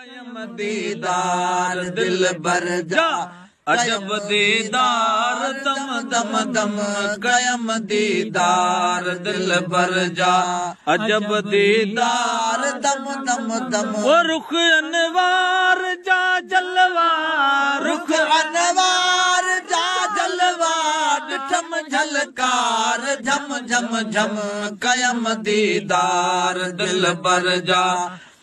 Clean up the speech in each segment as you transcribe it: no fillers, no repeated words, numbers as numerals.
कयम दीदार दिल बर जा अजब दीदार दम दम दम कयम दीदार दिल बर जा अजब दीदार दम दम दम वो रुख अनवार जा जलवा रुख अनवार जा जलवा ठम झलकार झम झम झम कयम दीदार दिल बर जा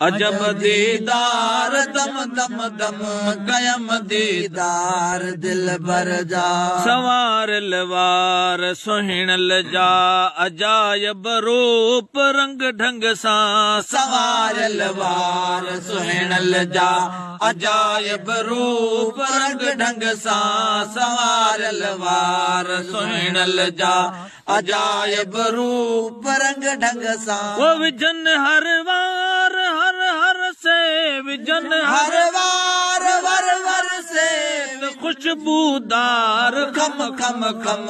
अजब दीदार दम दम दम कयम दीदार दिल बर जा सवार लवार सुहिणल जा अजायब रूप रंग ढंग सां सवार लवार सुहिणल जा अजायब रूप रंग ढंग सां सवार लवार सुहिणल जा अजायब रूप रंग ढंग सां वो विजन हर वार हर हर से विजन हर वार वर वर से खुशबूदार खम खम खम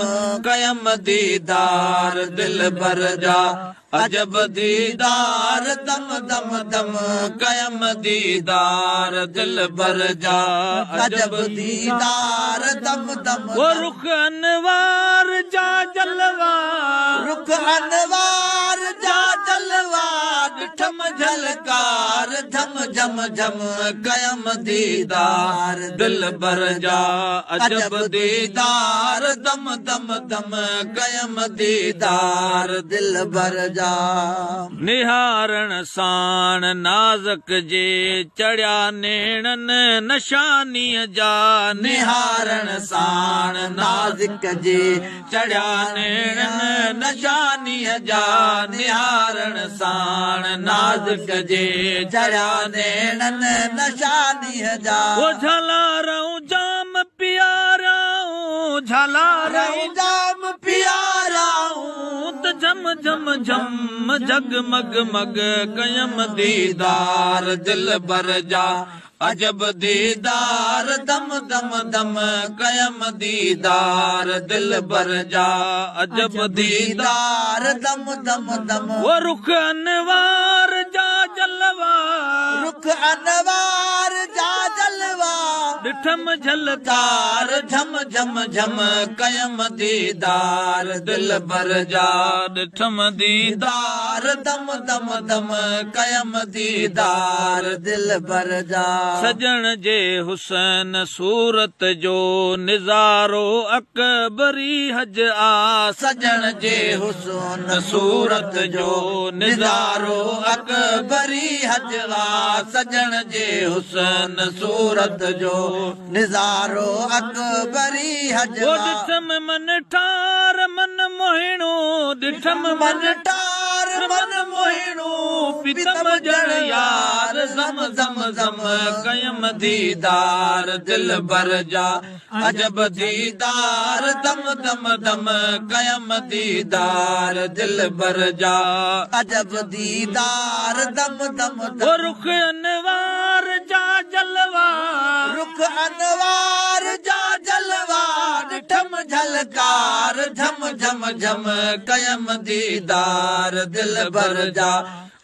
कयम दीदार दिल बर जा अजब दीदार दम दम दम कयम दीदार दिल बर जा अजब दीदार दम दम वो रुख अनवार जा जलवा रुख अनवार जा जलवा ठम झलकार झम झम झम कयम दीदार दिल बर जा अजब दीदार दम दम दम कयम दीदार दिल बर जा निहारण साण नाज़क जे चढ़िया नेणन नशानीअ जा निहारण साण नाज़क जे चढ़िया नेणन नशानीअ जा निहारण साण नाज़क जे चढ़िया नेणन नशानीअ जा वो झलारऊं जाम पियाराऊं झलारऊं जाम पियाराऊं त झम झम झम जगमग मग कयम दीदार दिल बर जा अजब दीदार दम दम दम कयम दीदार दिल बर जा अजब दीदार दम दम दम वो रुख अनवार जा जलवा रुख अनवार जा जलवा ठम झलकार झम झम झम कयम दीदार दिल बर जा ठम दीदार दम दम दम कयम दीदार दिल बर जा सजन जे हुसन सूरत जो निज़ारो अकबरी हज आ सजन जे हुसन सूरत जो निज़ारो अकबरी हज आ सजन जे हुसन सूरत जो निज़ारो अकबरी हज आ ॾिठम मन ठार मन मोहिणो ॾिठम मन ठार मन मोहिणो पितम जण यार ज़म ज़म ज़म कयम दीदार दिल बर जा अजब दीदार दम दम दम कयम दीदार दिल बर जा अजब दीदार दम दम दम रुख अनवार जा जलवा रुख अनवार जा जलवा ठम झलकार झम झम झम कयम दीदार दिल बर जा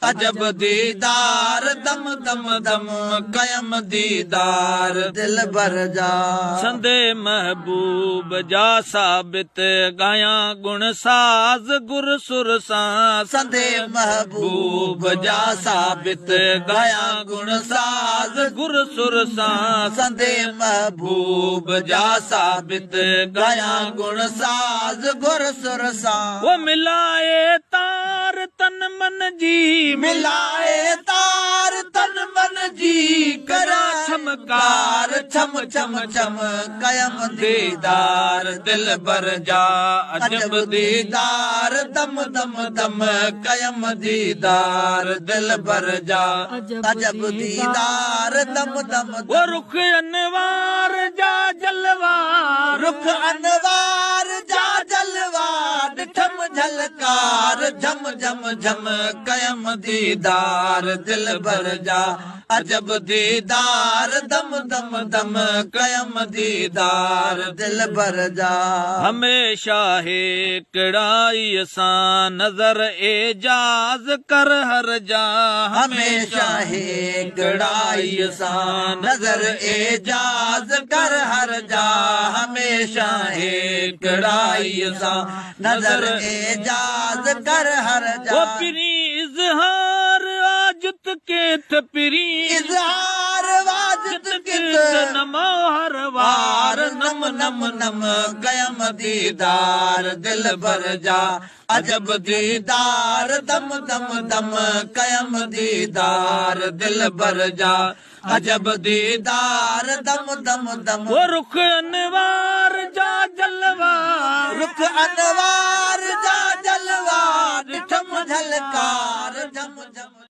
अजब दीदार दम दम दम कयम दीदार दिल बर जा संदे महबूब जा साबित गाया गुण साज गुर सुर सां संदे महबूब जा साबित गाया गुण साज गुर सुर सां संदे महबूब जा साबित गाया गुण साज गुर सुर सां वो मिलाए तार तन मन जी मिलाए तार तन मन जी करा चमकार छम छम छम कयम दीदार दिल बर जा अजब दीदार दम दम दम कयम दीदार दिल बर जा अजब दीदार दम दम वो रुख अनवार जा जलवा रुख अनवार जा जलवा ठम झलकार झम झम झम कयम दीदार दिल भर जा अजब दीदार दम दम दम कयम दीदार दिल भर जा हमेशा है कड़ाई सां नजर एजाज कर हर जा हमेशा है कड़ाई सां नजर एजाज कर हर जा हमेशा है कड़ाई सां नजर एजाज कर हर जा पिरी इज़हार वाजुत के पिरी इज़हार वाजुत के नमो हर वार नम नम नम कयम दीदार दिल भर जा अजब दीदार दम दम दम कयम दीदार दिल भर जा अजब दीदार दम दम दम वो रुख अनवार जा जलवा रुख अनवार जा जलवा झम झलकार झम झम